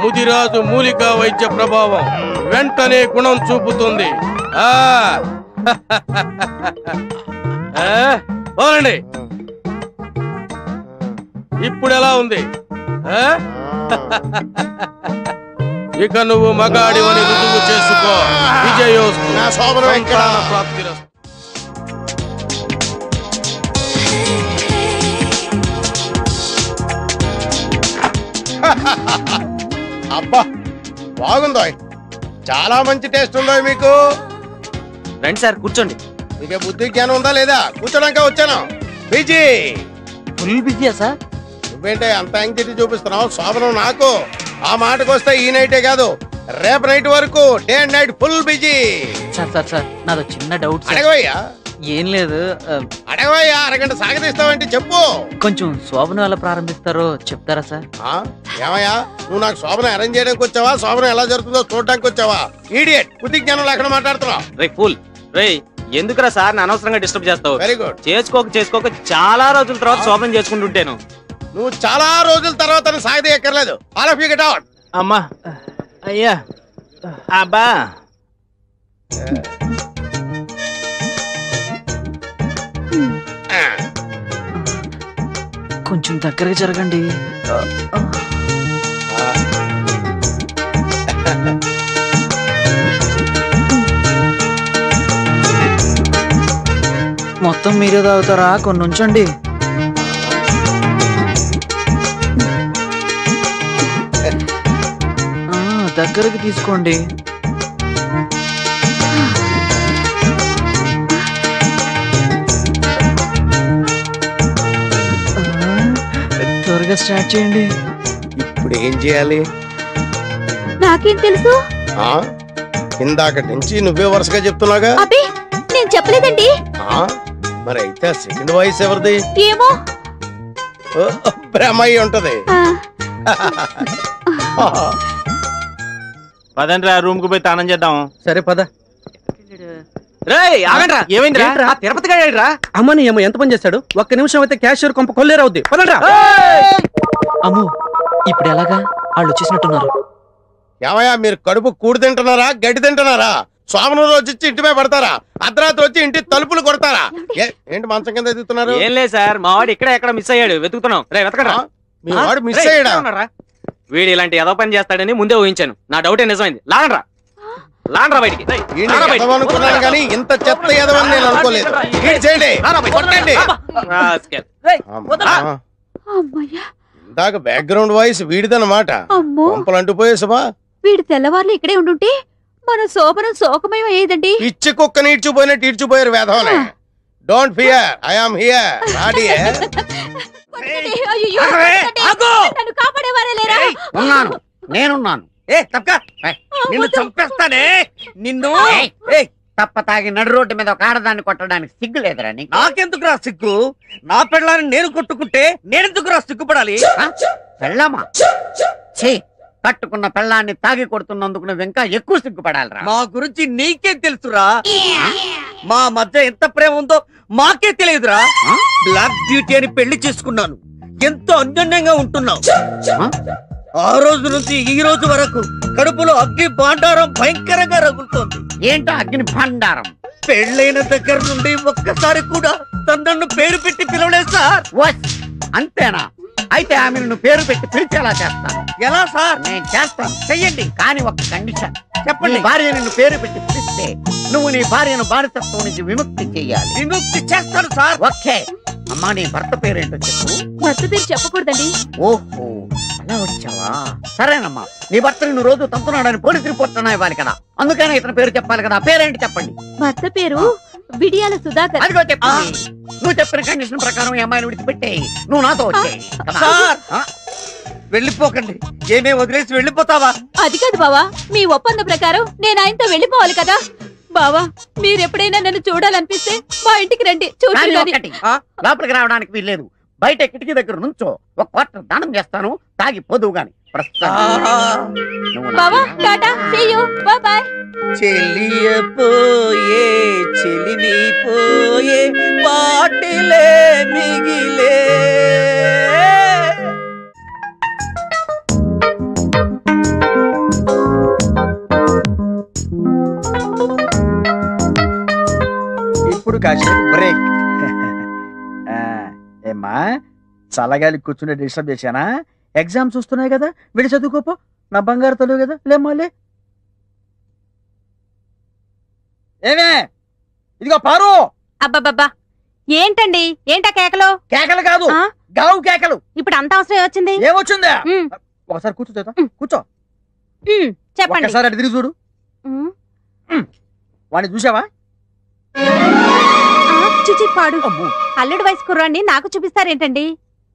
ముదిరాజు మూలికా వైద్య ప్రభావం వెంటనే గుణం చూపుతుంది. పోనండి. ఇప్పుడు ఎలా ఉంది? ఇక నువ్వు మగాడివని రుజువు చేసుకో. విజయోస్తు. ప్రాప్తిరస్తు. అబ్బా బాగుందో, చాలా మంచి టేస్ట్ ఉందో మీకు. రండి సార్, కూర్చోండి. మీకే బుద్ధి జ్ఞానం ఉందా లేదా? కూర్చోడానికి వచ్చాను. బిజీ, ఫుల్ బిజీయా సార్? నువ్వేంటే అంత యాంగ్జైటీ చూపిస్తున్నావు? శోభనం నాకు. ఆ మాటకు వస్తే ఈ నైటే కాదు, రేపు నైట్ వరకు day and night full busy. Sir sir sir, నాదో చిన్న డౌట్. అడగవయ్యా. ఏం లేదు, అడగవయ్యా. అరగంట సాగదీస్తావంటే చెప్పు. కొంచెం శోభనం ఎలా ప్రారంభిస్తారో చెప్తారా సార్? ఏమయ్యా, నువ్వు నాకు శోభనం అరేంజ్ చేయడానికి వచ్చావా, శోభనం ఎలా జరుగుతుందో చూడడానికి వచ్చావా? ఈడియట్, బుద్ధి జ్ఞానం లేకుండా మాట్లాడుతున్నావు. రే ఫుల్, రే ఎందుకురా సార్ నా అనవసరంగా డిస్టర్బ్ చేస్తావు? Very good. చేసుకోక చాలా రోజుల తర్వాత శోభనం చేసుకుంటుంటాను. నువ్వు చాలా రోజుల తర్వాత సాగదీయక్కర్లేదు. All of you get out. అమ్మా, అయ్యా, అబ్బా. కొంచెం దగ్గరగా జరగండి. మొత్తం మీరే తాగుతారా? కొన్ని ఉంచండి. దగ్గరికి తీసుకోండి. త్వరగా స్టార్ట్ చేయండి. ఇప్పుడు ఏం చేయాలి? నాకేం తెలుసు? ఇందాక నుంచి నువ్వే వరుసగా చెప్తున్నాగా. అబ్బే నేను చెప్పలేదండి. మరి అయితే సెకండ్ వాయిస్ ఎవరిది? ఏమో బ్రహ్మయ్య ఉంటది. పదండ్రా రూమ్ కు పోయి తానం చేద్దాం. సరే పద. ఏమైందిరా? తిరుపతి గారా? అమ్మని ఏమో ఎంత పని చేస్తాడు? ఒక్క నిమిషం అయితే క్యాషియర్ కొంప కొల్లేరవుద్ది. పదండ్రా. అమ్మో ఇప్పుడు ఎలాగా? వాళ్ళు వచ్చేసినట్టున్నారు. ఏమయ్యా మీరు కడుపు కూడి తింటున్నారా గడ్డి తింటున్నారా? సోమను రోజు వచ్చి ఇంటి మీద పడతారా? అర్ధరాత్రి వచ్చి ఇంటి తలుపులు కొడతారా? ఏంటి మంచం కింద ఎదుగుతున్నారు? ఏం లేదు సార్, మా వాడు ఇక్కడ ఎక్కడ మిస్ అయ్యాడు, వెతుకుతున్నాం. రే వెతకడా. మీ వాడు మిస్ అయ్యాడా? వీడు ఇలాంటి ఏదో పని చేస్తాడని ముందే ఊహించాను. నా డౌటే నిజమైంది. లాగండ్రా లాగండ్రా బయటికి. అనుకున్నాను కానీ ఇంత చెత్త ఎదవని నేను అనుకోలేదు. ఇందాక బ్యాక్గ్రౌండ్ వాయిస్ వీడిదన్నమాట. పంపలు అంటుపోయే సుమా. వీడు తెల్లవారులు ఇక్కడే ఉండుంటే మన శోభనం శోకమయం అయ్యేదండి. పిచ్చి కుక్క నీడ్చిపోయినట్టు ఈడ్చిపోయారు వేధవనే. Don't fear, I am here. రాడీ నన్ను కాపాడేవారే లేరా? ఉన్నాను, నేనున్నాను. నిన్ను చంపేస్తానే. నిన్ను తప్ప తాగి నడు రోడ్డు మీద ఒక ఆడదాన్ని కొట్టడానికి సిగ్గు లేదురా నీకు? నాకెందుకురా సిగ్గు? నా పెళ్ళాన్ని నేను కొట్టుకుంటే నేనెందుకురా సిగ్గుపడాలి? పెళ్ళామా? ఛీ, కట్టుకున్న పెళ్ళాన్ని తాగి కొడుతున్నందుకు నువ్వు ఇంకా ఎక్కువ సిగ్గుపడాలిరా. మా గురించి నీకే తెలుసురా. మా మధ్య ఎంత ప్రేమ ఉందో మాకే తెలియదురా. బ్లాక్ బ్యూటీ అని పెళ్లి చేసుకున్నాను. ఎంతో అన్యోన్యంగా ఉంటున్నావు. ఆ రోజు నుంచి ఈ రోజు వరకు కడుపులో అగ్ని భాండారం భయంకరంగా రగులుతోంది. ఏంటో అగ్ని భాండారం? పెళ్ళైన దగ్గర నుండి ఒక్కసారి కూడా తనను పేరు పెట్టి పిలవలేదు సార్. అంతేనా? అయితే ఆమెను నువ్వు పేరు పెట్టి పిలిచేలా చేస్తాను. ఎలా సార్? నేను చేస్తాను, చెయ్యండి. కానీ ఒక కండిషన్. చెప్పండి. భార్య నిన్ను పేరు పెట్టి పిలిస్తే నువ్వు నీ భార్యను బానిసత్వం నుంచి విముక్తి చెయ్యాలి. విముక్తి చేస్తాను సార్. ఓకే. అమ్మా నీ భర్త పేరేంటో చెప్పు. భర్త పేరు చెప్పకూడదండి. ఓహో అలా వచ్చావా? సరేనమ్మా. నీ భర్త నిన్ను రోజు తంతున్నాడని పోలీస్ రిపోర్ట్ ఇవ్వాలి కదా, అందుకనే ఇతని పేరు చెప్పాలి కదా. పేరేంటి చెప్పండి. భర్త పేరు బిడియాల సుధాకర్. అదిగో చెప్పు. నువ్వు చెప్పిన కండిషన్ ప్రకారం ఈ అమ్మాయిని విడిచిపెట్టేయి. నువ్వు నాతో వచ్చేయి. వెళ్ళిపోకండి. ఏమే వదిలేసి వెళ్ళిపోతావా? అది కాదు బావా, మీ ఒప్పంద ప్రకారం నేను ఆయనతో వెళ్ళిపోవాలి కదా. బావా మీరెప్పుడైనా నన్ను చూడాలనిపిస్తే మా ఇంటికి రండి. లోపలికి రావడానికి వీల్లేదు. బయట కిటికీ దగ్గర నుంచో ఒక క్వార్టర్ దానం చేస్తాను. తాగి పోదువు గాని. బావా tata, see you, bye bye. చెలియపోయే చెలిమి పోయే పాటిలే మిగిలే. ఇప్పుడు కాసేపు బ్రేక్. ఏమ్మా చల్లగాలి కూర్చుని డిస్టర్బ్ చేశానా? ఎగ్జామ్స్ వస్తున్నాయి కదా, విడి చదువుకోపో. నా బంగారు తల్లి కదా, లేమ్మాలే. ఏమే ఇదిగో పారు. అబ్బబ్బబ్బా ఏంటండి? ఏంటా కేకలు? కేకలు కాదు, గావు కేకలు. ఇప్పుడు అంత అవసరం వచ్చింది? ఏమొచ్చిందా? ఒకసారి కూర్చో. కూర్చో. చెప్పండి. ఒకసారి అటు తిరిగి చూడు. వాడిని చూసావా? పాడు. అల్లుడు వయసు కుర్రాన్ని నాకు చూపిస్తారేంటండి?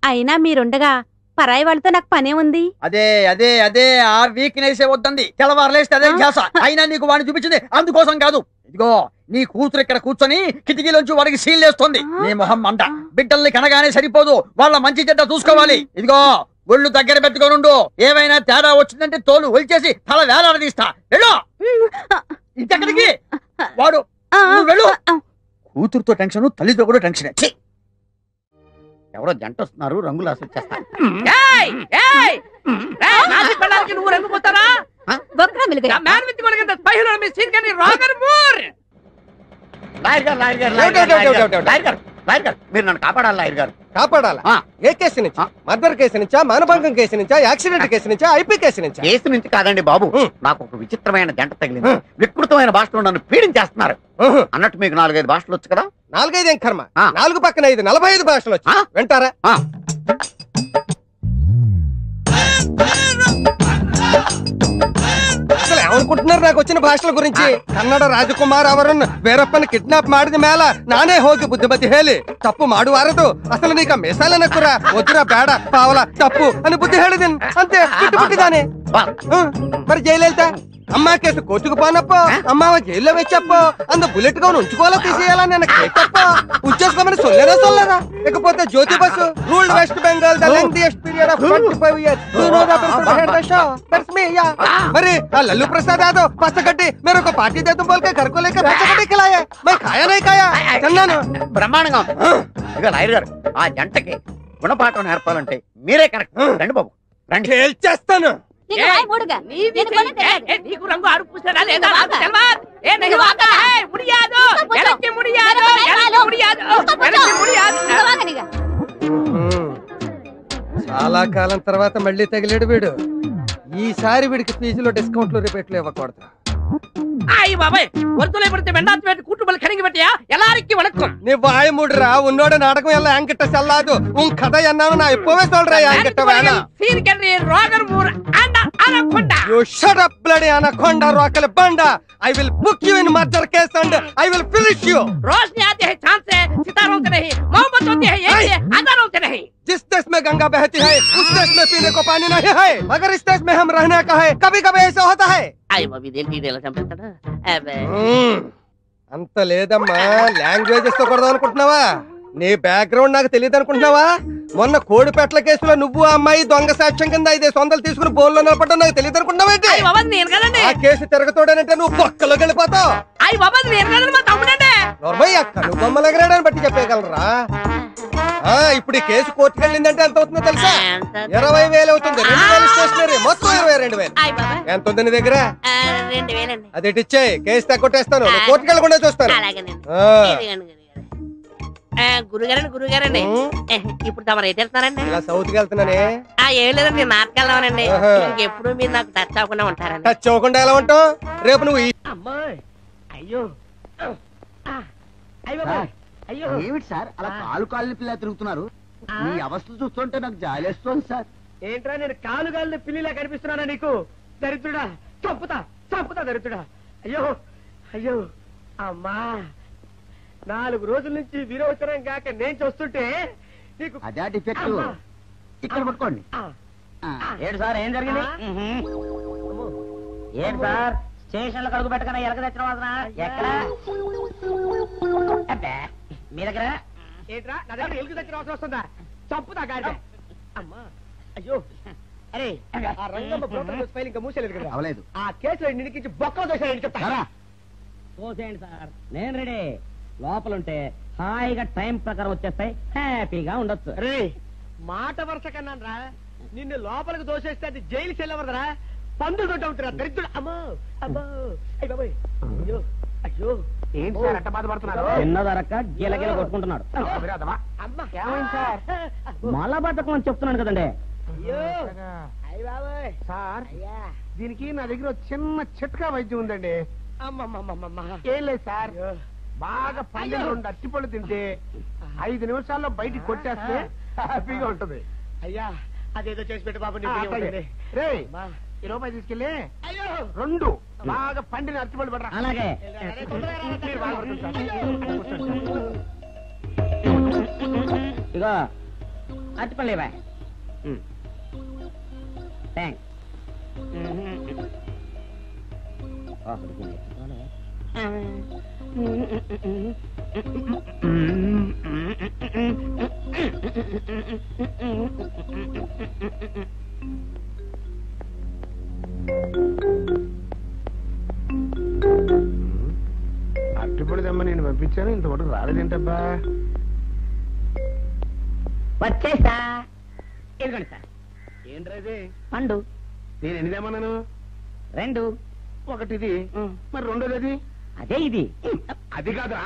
అయినా మీరుండగా పరాయి వాళ్ళతో నాకు పనే ఉంది. అదే అదే అదే ఆ వీక్నెస్ వద్దంది. తెల్లవారులేస్తే అదే ధ్యాస. అయినా నీకు వాడిని చూపించింది అందుకోసం కాదు. ఇదిగో నీ కూతురు ఇక్కడ కూర్చొని కిటికీలోంచి వాడికి సీన్లేస్తుంది. నీ మొహం మంట. బిడ్డల్ని కనగానే సరిపోదు, వాళ్ళ మంచి చెడ్డ చూసుకోవాలి. ఇదిగో ఒళ్ళు దగ్గర పెట్టుకోనుండు. ఏమైనా తేడా వచ్చిందంటే తోలు ఒలిచేసి తల వేలాడదీస్తా. వెళ్ళు. ఇంకెక్కడికి? వాడు వెళ్ళు. కూతురుతో టెన్షన్, తల్లితో కూడా టెన్షన్. ఎవరో జంట వస్తున్నారు, రంగులు అసలు చేస్తారు. నువ్వు రంగు పోతారా? లాయర్ గారు మీరు నన్ను కాపాడాలి లాయర్ గారు. కాపాడాలా? ఏ కేసు నుంచి? మర్డర్ కేసు నుంచా, మానభంగం కేసు నుంచా, యాక్సిడెంట్ కేసు నుంచా, ఐపీ కేసు నుంచా? కేసు నుంచి కాదండి బాబు, నాకు ఒక విచిత్రమైన జంట తగిలింది. వికృతమైన భాషలో నన్ను పీడించేస్తున్నారు. అన్నట్టు మీకు 4-5 భాషలు వచ్చు కదా? 4-5 ఏం కర్మ, 4 పక్కన 5 45 భాషలు వచ్చి వింటారా? అసలు ఏమనుకుంటున్నారు నాకు వచ్చిన భాషల గురించి? కನ್ನಡ ರಾಜಕುಮಾರ್ ಅವರನ್ನು ಬೇರಪ್ಪನ ಕಿಡ್ನಾಪ್ ಮಾಡಿದ ಮೇಲ ನಾನೇ ಹೋಗಿ ಬುದ್ಧಿಮತಿ ಹೇಳಿ ತಪ್ಪು ಮಾಡುವಾರದು, ಅಸಲು ನೀಕ ಮೆಸಾಲ ನಕ್ಕುರ ಒದ್ದುರ ಬೇಡ ಪಾವಲ ತಪ್ಪು అని బుద్ధి ಹೇಳಿದೀನಿ అంతే. ಬಿಟ್ಟಿದ್ದಾನೆ. మరి జైలు అమ్మా కేసు కోర్టుకు పోనప్పో, అమ్మావ జైల్లో వెచ్చప్పో, అందు బుల్లెట్ గా ఉంచుకోవాలా తీసేయాలా నేను కేటప్పో ఉంచేసుకోమని సొల్లేదా సొల్లదా? లేకపోతే Jyoti Basu ruled West Bengal the lengthiest period of 25 years. You know the person behind the show, that's me. యా మరి ఆ లల్లు ప్రసాద్ యాదవ్ పచ్చగడ్డి मेरे को पार्टी दे तुम बोल के घर को लेकर पచ్చగడ్డి खिलाया, मैं खाया नहीं खाया. తిన్నాను. బ్రహ్మాండంగా. ఇక లాయర్ గారు ఆ జంటకి గుణపాఠం నేర్పాలంటే మీరే కరెక్ట్. రండి బాబు రండి. చేస్తాను. నీకు రంగు ఆడు పూసాడా లేదా చాలా కాలం తర్వాత మళ్ళీ తగిలేడు వీడు. ఈసారి వీడికి ఫీజులో డిస్కౌంట్లు రిపేట్లు ఇవ్వకూడదు. ஆய் பாபாய் ஒருத்தலை படுத்து வெண்டாத்து வேட்டு கூட்டுமல் கணங்கி வெட்டியா எல்லாருக்கும் வணக்கம். நீ வாய மூடுறா, உன்னோட நாடகம் எல்லாம் என்கிட்ட செல்லாது. உன் கதை என்னன்னு நான் இப்பவே சொல்றேன். என்கிட்ட வேணாம். Scene கன்றி Rogor Moore Andal anaconda. You shut up bloody anaconda rockle banda. I will book you in murder case and I will finish you. रोशनी आती है चांद से, सितारों से नहीं. मोहब्बत होती है एक से, हजारों से नहीं. जिस देश में गंगा बहती है उस देश में पीने को पानी नहीं है, मगर इस देश में हम रहने का है. कभी कभी ऐसा होता है. आई बाबी देंटी देला चंपेస్తాడా? అబే అంత లేదమ్మా. లాంగ్వేజెస్ తో కొడదాం అనుకుంటున్నావా? నీ బ్యాక్గ్రౌండ్ నాకు తెలియదు అనుకుంటున్నావా? మొన్న కోడిపెట్ల కేసులో నువ్వు ఆ అమ్మాయి దొంగ సాక్ష్యం కింద 500 తీసుకుని బోన్లో నిలబడ్డా నాకు తెలియదు అనుకుంటున్నావేంటి? ఆ కేసు తిరగతోడనంటే నువ్వు బొక్కలోకి వెళ్ళిపోతావు. నువ్వు బొమ్మలగరాడని బట్టి చెప్పగలరా? ఇప్పుడు ఈ కేసు కోర్టుకు వెళ్ళిందంటే ఎంత అవుతుందో తెలుసా? 20,000 అవుతుంది. 2,000 స్టేషనరీ, మొత్తం 22,000. ఎంత ఉంది నీ దగ్గర? 2,000 అది ఇచ్చేయి, కేసు తగ్గొట్టేస్తాను. కోర్టుకు వెళ్ళకుండా చూస్తాను. గురుగారండి ఇప్పుడు తమరు అయితే వెళ్తున్నారండి? ఇలా సౌత్ కి వెళ్తున్నానే. ఏం లేదండి, నాటకు వెళ్దామనండి. ఇంకెప్పుడు మీరు నాకు టచ్ అవ్వకుండా ఉంటారండి. టచ్ అవ్వకుండా ఎలా ఉంటావు? రేపు నువ్వు అమ్మాయి అయ్యో అయ్యో ఏమిటి సార్ అలా కాలు పిల్ల తిరుగుతున్నారు? మీ అవస్థలు చూస్తుంటే నాకు జాలేస్తుంది సార్. ఏంట్రా నేను కాలుగాలిని పిల్లిలా కనిపిస్తున్నానా నీకు? దరిద్రుడా, చంపుతా దరిద్రుడా. అయ్యో అయ్యో అమ్మా, 4 రోజుల నుంచి విరోచనం కాక నేను చూస్తుంటే నీకు అదే డిఫెక్ట్. ఇక్కడ పట్టుకోండి. ఏంటి సార్ ఏం జరిగింది? ఏంటి సార్ స్టేషన్ లో కడుగు పెట్టకన్నా ఎలక తెచ్చిన వాసన ఎక్కడ? మీ దగ్గర ఏంట్రా? నా దగ్గర ఎలుగు తెచ్చిన వాసన వస్తుందా? చంపుతా గాడి. అమ్మా అయ్యో. అరే ఆ రంగమ్మ ప్రోటోకాల్ ఫైల్ ఇంకా మూసేలేదు కదా? అవలేదు. ఆ కేసులో నిడికించి బొక్కలు దోసేయండి చెప్తా. తోసేయండి సార్, నేను రెడీ. లోపలుంటే హాయిగా టైం ప్రకారం వచ్చేస్తాయి, హ్యాపీగా ఉండొచ్చు. రే మాట వరుస కన్నా రా, నిన్ను లోపలికి దోసేస్తే అది జైలు చెల్లవరదరా, పందులు దొడ్డ ఉంటారా దరిద్రుడు. అమ్మో అమ్మో అయ్య బాబోయ్. అయ్యో అయ్యో ఏంటి సార్ అట్ట బాధపడుతున్నారు? చిన్నదరక్క గీలగీల కొట్టుకుంటున్నాడు. మలబద్ధకం అని చెప్తున్నాను కదండి. సార్ దీనికి నా దగ్గర చిన్న చిట్కా వైద్యం ఉందండి. ఏం లేదు సార్, బాగా 12 అట్టిపళ్ళు తింటే 5 నిమిషాల్లో బయటికి కొట్టేస్తే హ్యాపీగా ఉంటుంది. అయ్యా అదేదో చేసి పెట్టు బాబు. రే 20 రూపాయలు తీసుకెళ్ళి 2 బాగా పండిన అరటిపళ్ళు పడరా. అలాగే ఇగో అరటిపళ్ళు ఇవ్వ. థ్యాంక్స్. అరటిపళ్ళు తెమ్మ నేను పంపించాను, ఇంతవరకు రాలేదేంటబ్బా? వచ్చేసా. ఇదిగోండి సార్. ఏంట్రా పండు. నేను ఎన్ని తెమ్మన్నాను? 2. ఒకటిది, మరి రెండోది అది? అదే ఇది. అది కాదురా,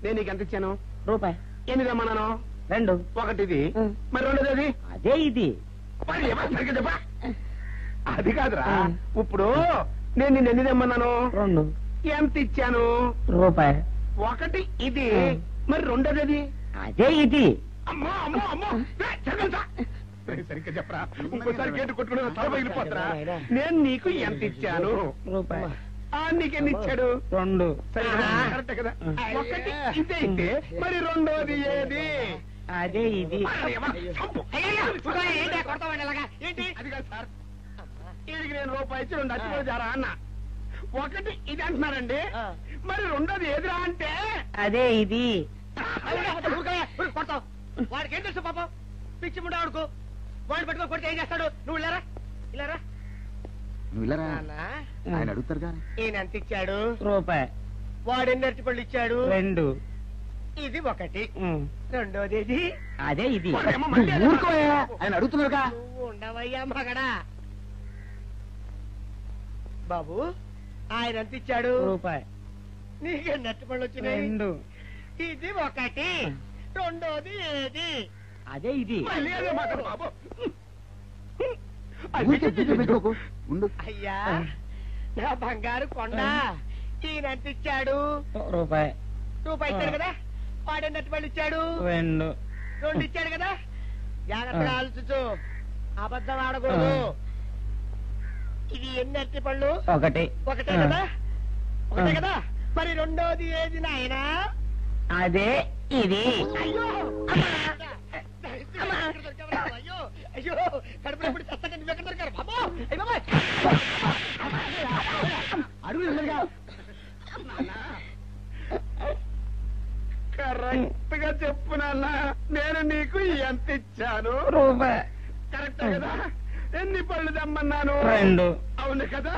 నేను నీకు ఎంత ఇచ్చాను? రూపాయి. ఎన్ని తెమ్మన్నాను? 2. ఒకటిది, మరి రెండోది అది? అదే ఇది. మరి ఏమో సరిగ్గా చెప్పా. అది కాదురా, ఇప్పుడు నేను నిన్ను ఎన్ని తెమ్మన్నాను? 2 ఎంత ఇచ్చాను? రూపాయి. ఒకటి ఇది, మరి రెండోది అది? అదే ఇది. అమ్మో అమ్మో అమ్మో, సరిగ్గా చెప్పరా, ఇంకోసారి గేటు కొట్టుకుని తల పగిలిపోతారా? నేను నీకు ఎంత ఇచ్చాను? రూపాయి. నీకెన్ని ఇచ్చాడు? 2. కరెక్ట్ కదా. ఒకటి ఇదే అయితే మరి రెండోది ఏది? అదే ఇది. ఏంటి అది కాదు సార్, వీడికి నేను రూపాయి ఇచ్చి 2 అచ్చిపోయి జారా అన్న. ఒకటి ఇది అంటున్నారండి, మరి రెండోది ఏదిరా అంటే? అదే ఇది. కొడతావు, వాడికి ఏం తెలుసు పాపం, పిచ్చి ముండా వాడుకో. వాడిని పెట్టుకో కొడితే ఏం చేస్తాడు? నువ్వు ఇలారా ఇలారా. నువ్వు ఇలారా, ఆయన అడుగుతారు కానీ. ఈయన ఎంత ఇచ్చాడు? రూపాయి. వాడు ఎన్ని అరటి పళ్ళు ఇచ్చాడు? 2. ఇది ఒకటి, రెండోది ఇది. అదే ఇది. ఊరుకోయా, ఆయన అడుగుతున్నారుగా. నువ్వు ఉండవయ్యా మగడా. బాబు ఆయన ఎంత ఇచ్చాడు? రూపాయి. నీకెన్ని అరటి పళ్ళు వచ్చినాయి? 2. ఇది ఒకటి, రెండోది ఏది? అదే ఇది. మళ్ళీ అదే మాట బాబు. అయ్యా నా బంగారు కొండ, ఈయన ఎంత ఇచ్చాడు? రూపాయి. రూపాయి ఇచ్చాడు కదా. వాడెన్నట్టు పళ్ళు ఇచ్చాడు? 2. 2 ఇచ్చాడు కదా. జాగ్రత్తగా ఆలోచించు, అబద్ధం ఆడకూడదు. ఇది ఎన్ని అరటి పళ్ళు? ఒకటే కదా. ఒకటే కదా. మరి రెండోది ఏది నాయనా? అదే ఇది. అయ్యో అయ్యో అయ్యో, కడుపులో ఎప్పుడు చస్తగా నువ్వు ఎక్కడ దొరికారు బాబు? కరెక్ట్ గా చెప్పు నాన్న, నేను నీకు ఎంత ఇచ్చాను? రూపాయి. కరెక్ట్ కదా. ఎన్ని పళ్ళు తెమ్మన్నాను? 2. అవును కదా.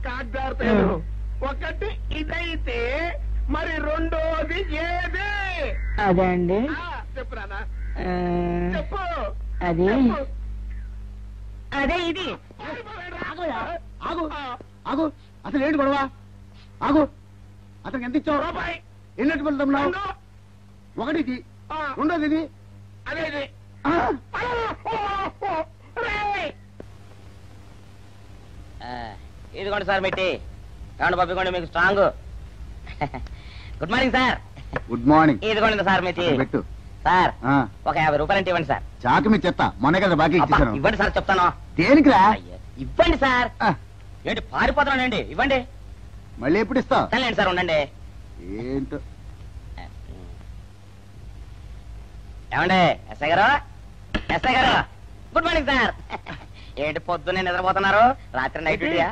కాగ్దారు ఒకటి ఇదైతే మరి రెండోది ఏది? అదే అండి. చెప్పు నాన్న, చెప్పు. అది అదే ఇది. ఆగు ఆగు, అసలు ఏంటి గొడవ? ఆగు, అతనికి ఎంత ఇచ్చావు? రూపాయి. ఎన్నట్టు వెళ్తున్నావు? ఒకటి ఇది, రెండోది ఇది. అదే ఇది. ఇదిగోండి సార్ మిట్టి. ఏమండి పంపించండి, మీకు strong. Good morning sir. Good morning. ఇదిగోండి సార్ మిట్టి. పెట్టు సార్, ఒక 50 రూపాయలు అంటే ఇవ్వండి సార్. చాకు మీ చెత్త, మొన్న కదా బాకీ ఇచ్చేసాను. ఇవ్వండి సార్ చెప్తాను. దేనికిరా? ఇవ్వండి సార్. ఏంటి పారిపోతున్నానండి? ఇవ్వండి. మళ్ళీ ఎప్పుడు ఇస్తావు? సరేండి సార్, ఉండండి. ఏంటో. ఏమండి ఎస్ఐ గారు, ఎస్ఐ గారు, గుడ్ మార్నింగ్ సార్. ఏంటి పొద్దున్నే నిద్రపోతున్నారు? రాత్రి నైట్ డ్యూటీయా?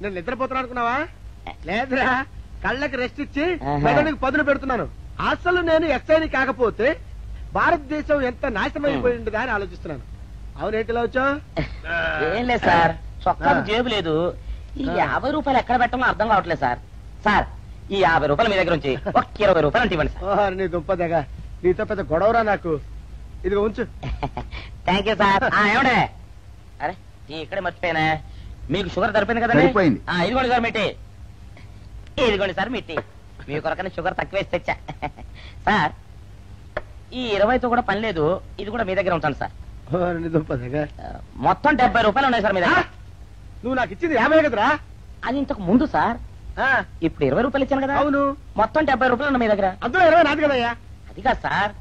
నేను నిద్రపోతున్నా అనుకున్నావా? లేదురా, కళ్ళకి రెస్ట్ ఇచ్చి మెదడుకి పదును పెడుతున్నాను. అసలు నేను ఎస్ఐని కాకపోతే భారతదేశం ఎంత నాశనం అయిపోయి ఉండదా అని ఆలోచిస్తున్నాను. అవునేంటిలా వచ్చావు? ఏం లేదు సార్, చొక్కాకు జేబు లేదు. ఈ 50 రూపాయలు ఎక్కడ పెట్టాలో అర్థం కావట్లేదు సార్. సార్, ఈ 50 రూపాయలు మీ దగ్గర నుంచి ఒక 20 రూపాయలు అంటే ఇవ్వండి సార్. నీ దుంపదగా, నీతో పెద్ద గొడవరా నాకు. ఇదిగో ఉంచు. Thank you sir. ఏమండే, అరే ఇక్కడే మర్చిపోయానా, మీకు షుగర్ సరిపోయింది కదండి? ఇదిగోండి సార్ మిట్టి. ఇదిగోండి సార్ మిట్టి, మీ కొరకనే షుగర్ తక్కువ వేసి తెచ్చా. సార్, ఈ 20తో కూడా పని లేదు, ఇది కూడా మీ దగ్గర ఉంటాను సార్. మొత్తం 70 రూపాయలు ఉన్నాయి సార్ మీ దగ్గర. నువ్వు నాకు ఇచ్చింది 50 కదరా? అది ఇంతకు ముందు సార్. ఇప్పుడు 20 రూపాయలు ఇచ్చాను కదా. అవును. మొత్తం 70 రూపాయలు ఉన్నాయి మీ దగ్గర. అందులో 20 నాది కదయ్యా. అది కాదు సార్,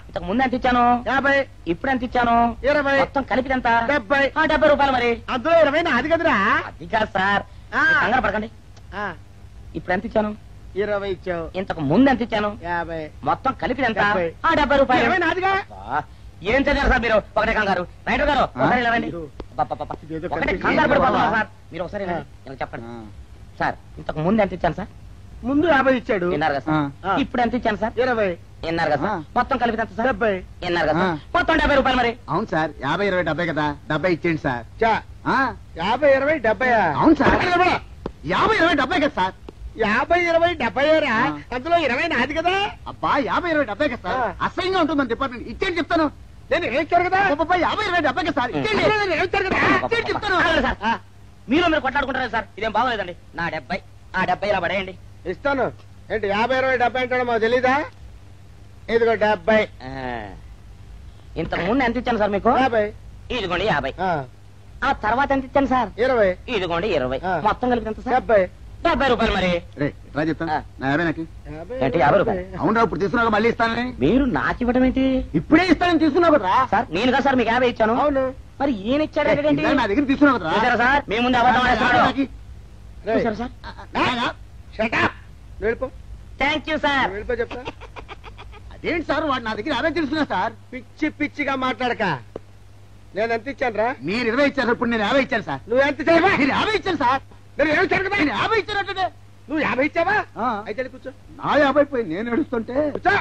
ఇంతకు ముందు ఎంత ఇచ్చాను? 50. ఇప్పుడు ఎంత ఇచ్చాను? 20. మొత్తం కలిపి ఎంత? 70. 70 రూపాయలు. మరి అందులో 20 నాది కదరా? అది కాదు సార్, కంగారు పడకండి. ఇప్పుడు ఎంత ఇచ్చాను? 20 ఇచ్చావు. ఇంతకు ముందు ఎంత ఇచ్చాను? 50. మొత్తం కలిపి ఎంత? 70 రూపాయలు. 20 నాదిగా. ఏం చదివారు సార్ మీరు? ఒకటే కంగారు. రైటర్ గారు ఒకసారి ఇలా రండి. ఒకటే కంగారు పడిపోతున్నారు సార్. మీరు ఒకసారి ఇలా చెప్పండి సార్. ఇంతకు ముందు ఎంత ఇచ్చాను సార్? ముందు 50 ఇచ్చాడు. విన్నారు కదా సార్. ఇప్పుడు ఎంత ఇచ్చాను సార్? 20. విన్నారు కదా సార్. మొత్తం కలిపి ఎంత సార్? 70. విన్నారు కదా సార్. మొత్తం 70 రూపాయలు. మరి అవును సార్, 50, 20, 70 కదా. 70 ఇచ్చేయండి సార్. 50, 20, 70. అవును సార్, 50, 20, 70 కదా సార్. 50, 20, 70రా? అందులో 20 నాది కదా. అబ్బా, 50, 20, 70 కదా సార్. అసహ్యంగా ఉంటుంది మన డిపార్ట్మెంట్. ఇచ్చేయండి చెప్తాను. నేను ఇచ్చారు కదా. 50, 20, 70 కదా సార్. ఇచ్చేయండి చెప్తాను. మీరు మీరు కొట్లాడుకుంటారు సార్, ఇదేం బాగోలేదండి. నా 70, ఆ 70 ఇలా పడేయండి. ఇస్తాను. ఏంటి 50, 20, 70 అంటాడో మాకు తెలీదా? ఇదిగో 70. ఇంతకు ముందు ఎంత ఇచ్చాను సార్ మీకు? 50. ఇదిగోండి 50. ఆ తర్వాత ఎంత ఇచ్చాను సార్? 20. ఇదిగోండి 20. మొత్తం కలిపి ఎంత సార్? 70. 70 రూపాయలు. మరి చెప్తాను నా 50 నాకు ఏంటి 50 రూపాయలు? అవును ఇప్పుడు తీసుకున్నాక మళ్ళీ ఇస్తానని. మీరు నాకు ఇవ్వడం ఏంటి? ఇప్పుడే ఇస్తానని తీసుకున్నావు కదా సార్. నేను కదా సార్ మీకు 50 ఇచ్చాను. అవును. మరి ఈయన ఇచ్చారు ఏంటి? నా దగ్గర తీసుకున్నావు కదా. చూసారా సార్, మీ ముందు అబద్ధం ఆడేస్తున్నాడు. చూసారా సార్? వెళ్ళిపో. Thank you sir. వెళ్ళిపో చెప్తా. అదేంటి సార్ వాడు నా దగ్గర 50 తీసుకున్నా సార్. పిచ్చి పిచ్చిగా మాట్లాడక. నేను ఎంత ఇచ్చాను రా? మీరు 20 ఇచ్చారు, ఇప్పుడు నేను 50 ఇచ్చాను సార్. నువ్వు ఎంత ఇచ్చావా? నేను 50 ఇచ్చాను సార్. నేను 50 ఇచ్చానంటే నువ్వు 50 ఇచ్చావా? అయితే కూర్చో. నా 50 పోయి నేను ఏడుస్తుంటే కూర్చో.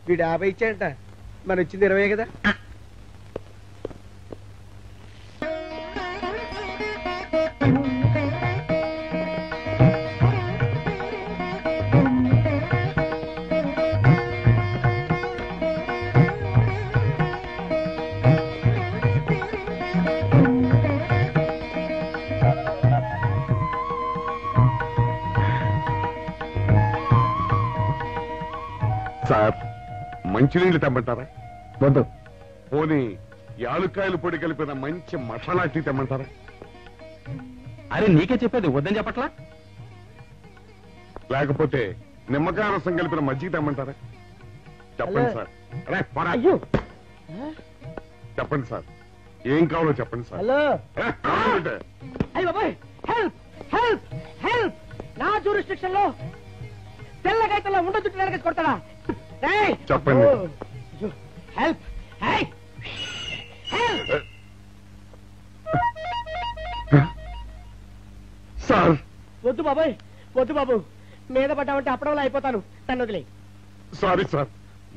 వీడు 50 ఇచ్చాడంట, మన ఇచ్చింది 20 కదా. సార్ మంచినీళ్ళు తెమ్మంటారా? వద్దు. పోనీ యాలుక్కాయలు పొడి కలిపిన మంచి మసాలా టీ తెమ్మంటారా? అరే నీకే చెప్పేది వద్దని చెప్పట్లా? లేకపోతే నిమ్మకాయ రసం కలిపిన మజ్జిగ తెమ్మంటారా? చెప్పండి సార్. అరే పోరా. చెప్పండి సార్, ఏం కావాలో చెప్పండి సార్. హలో. అయ్య బాబాయ్, హెల్ప్ హెల్ప్ హెల్ప్. నా జ్యూరిస్డిక్షన్ లో తెల్లగైతల్లో ఉండ చుట్టూ వెనకేసి కొడతాడా? చెప్పండి. Help sir. వద్దు బాబాయ్, వద్దు బాబు. మీద పడ్డామంటే అప్పడంలో అయిపోతాను. నన్ను వదిలే. సారీ సార్,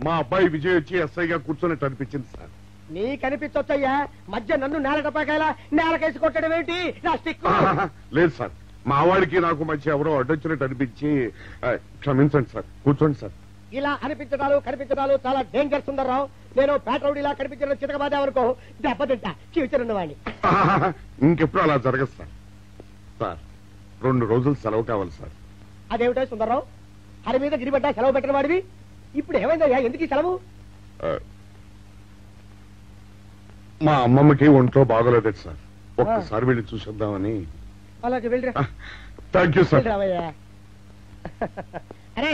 మా అబ్బాయి విజయ్ వచ్చి ఎస్ఐగా కూర్చొని అనిపించింది సార్. నీ కనిపించొచ్చయ్యా, మధ్య నన్ను నేల టపాకాయలా నేలకేసి కొట్టడం ఏంటి? నా స్టిక్. లేదు సార్, మా వాడికి నాకు మధ్య ఎవరో అడ్డొచ్చినట్టు అనిపించి క్షమించండి సార్. కూర్చోండి సార్. ఇలా అనిపించడాలు కనిపించడాలు చాలా డేంజర్ సుందర్రావు. నేను పేటరౌడిలా కనిపించడం చితకబాదామనుకో దెబ్బతింటా ఫ్యూచర్ ఉన్నవాడిని. ఇంకెప్పుడు అలా జరగదు సార్. సార్ 2 రోజులు సెలవు కావాలి సార్. అదేమిటో సుందర్రావు, హరి మీద గిరిబడ్డా సెలవు పెట్టిన వాడివి. ఇప్పుడు ఏమైందయ్యా, ఎందుకు ఈ సెలవు? మా అమ్మమ్మకి ఒంట్లో బాగోలేదు సార్, ఒక్కసారి వెళ్ళి చూసేద్దామని. అలాగే వెళ్ళరా. Thank you sir. రావయ్యా. అరే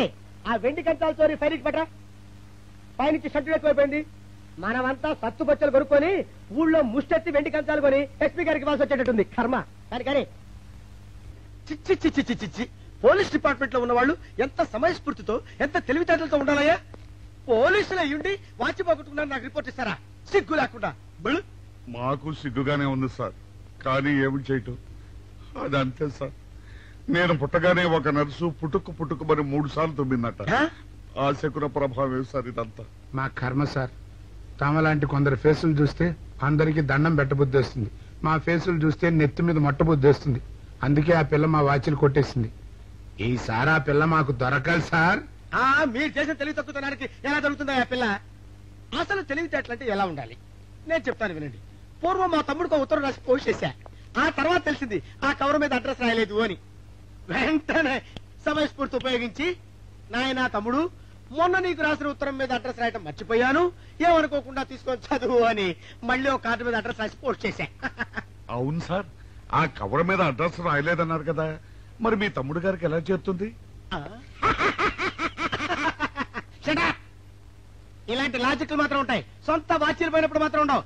ఆ వెండి కంచాల చోరీ ఫైర్కి పెట్టరా. పైనుంచి షట్టు ఎక్కువైపోయింది. మనమంతా సత్తు బచ్చలు కొనుక్కొని ఊళ్ళో ముష్టెత్తి వెండి కంచాలు కొని ఎస్పీ గారికి ఇవ్వాల్సి వచ్చేటట్టుంది. కర్మ. కానీ చిచ్చి చిచ్చి చిచ్చి చిచ్చి. పోలీస్ డిపార్ట్మెంట్ లో ఉన్న వాళ్ళు ఎంత సమయస్ఫూర్తితో ఎంత తెలివితేటలతో ఉండాలయ్యా. పోలీసులు అయ్యుండి వాచి పోగొట్టుకున్నారు నాకు రిపోర్ట్ ఇస్తారా? సిగ్గు లేకుండా. మాకు సిగ్గుగానే ఉంది సార్, కానీ ఏమి చేయటం అదంతే సార్. నేను పుట్టగానే ఒక నర్సు పుట్టుకుమని 3 సార్లు తుమ్మిందట. ఆ శకున ప్రభావం సార్ ఇదంతా. మా కర్మ సార్. తమలాంటి కొందరు ఫేసులు చూస్తే అందరికి దండం పెట్టబుద్ధి వస్తుంది. మా ఫేసులు చూస్తే నెత్తి మీద మొట్టబుద్ధి వస్తుంది. అందుకే ఆ పిల్ల మా వాచిలు కొట్టేసింది. ఈసారి ఆ పిల్ల మాకు దొరకాలి సార్. మీరు చేసిన తెలివి తక్కువతనానికి ఎలా దొరుకుతుందా ఆ పిల్ల? అసలు తెలివితేటలంటే ఎలా ఉండాలి నేను చెప్తాను వినండి. పూర్వం మా తమ్ముడికి ఉత్తరం రాసి పోస్ట్ చేశా. ఆ తర్వాత తెలిసింది ఆ కవర్ మీద అడ్రస్ రాయలేదు అని. వెంటనే సమయస్ఫూర్తి ఉపయోగించి, నాయనా తమ్ముడు, మొన్న నీకు రాసిన ఉత్తరం మీద అడ్రస్ రాయటం మర్చిపోయాను, ఏమనుకోకుండా తీసుకొని చదువు అని మళ్ళీ ఒక కార్డు మీద అడ్రస్ రాసి పోస్ట్ చేశా. అవును సార్, ఆ కవర్ మీద అడ్రస్ రాయలేదన్నారు కదా, మరి మీ తమ్ముడు గారికి ఎలా చేరుతుంది? ఇలాంటి లాజిక్లు మాత్రం ఉంటాయి, సొంత వాచీలు పోయినప్పుడు మాత్రం ఉండవు.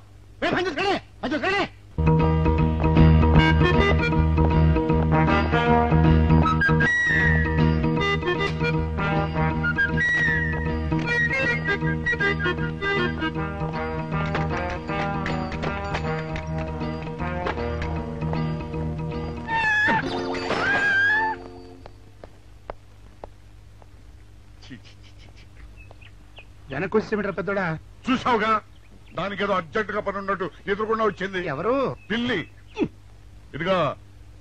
వెనకొచ్చేమిట్రా పెద్దోడా? చూసావుగా, దానికి ఏదో అర్జెంట్ గా పని ఉన్నట్టు ఎదురుకుండా వచ్చింది. ఎవరు? పిల్లి. ఇదిగా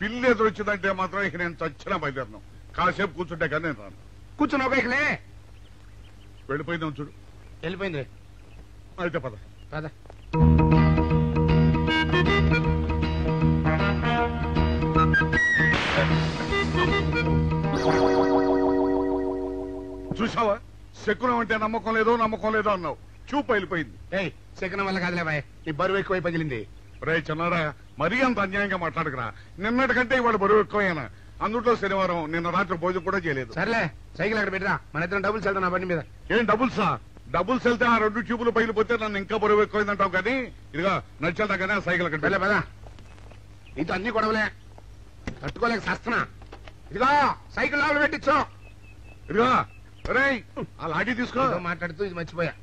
పిల్లి ఎదురొచ్చిందంటే మాత్రం ఇక నేను చచ్చిన బయలుదేరను. కాసేపు కూర్చుంటే కానీ నేను రాను. కూర్చున్నావు ఇకలే. వెళ్ళిపోయిందాం చూడు. వెళ్ళిపోయింది. అయితే పద పద. చూసావా, శకునం అంటే నమ్మకం లేదో అన్నావు. చూపు వెళ్ళిపోయింది. శకునం వల్ల కాదులే బాయ్, నీ బరువు ఎక్కువై పగిలింది. రే చిన్నారా, మరీ అంత అన్యాయంగా మాట్లాడుకురా. నిన్నటికంటే ఇవాళ బరువు ఎక్కువైనా. అందులో శనివారం నిన్న రాత్రి భోజనం కూడా చేయలేదు. సర్లే సైకిల్ అక్కడ పెట్టరా, మన ఇద్దరం డబుల్స్ వెళ్తాం నా బండి మీద. ఏం డబుల్సా? డబుల్స్ వెళ్తే ఆ 2 ట్యూబులు పగిలిపోతే నన్ను ఇంకా బరువు ఎక్కువైందంటావు. కానీ ఇదిగా నడిచేదా కానీ ఆ సైకిల్ అక్కడ పదా. నీతో అన్ని గొడవలే తట్టుకోలేక సస్తున్నా. ఇదిగా సైకిల్ లోపల పెట్టించు. ఇదిగా రే ఆ లాఠీ తీసుకో. మాట్లాడుతూ ఇది మర్చిపోయా.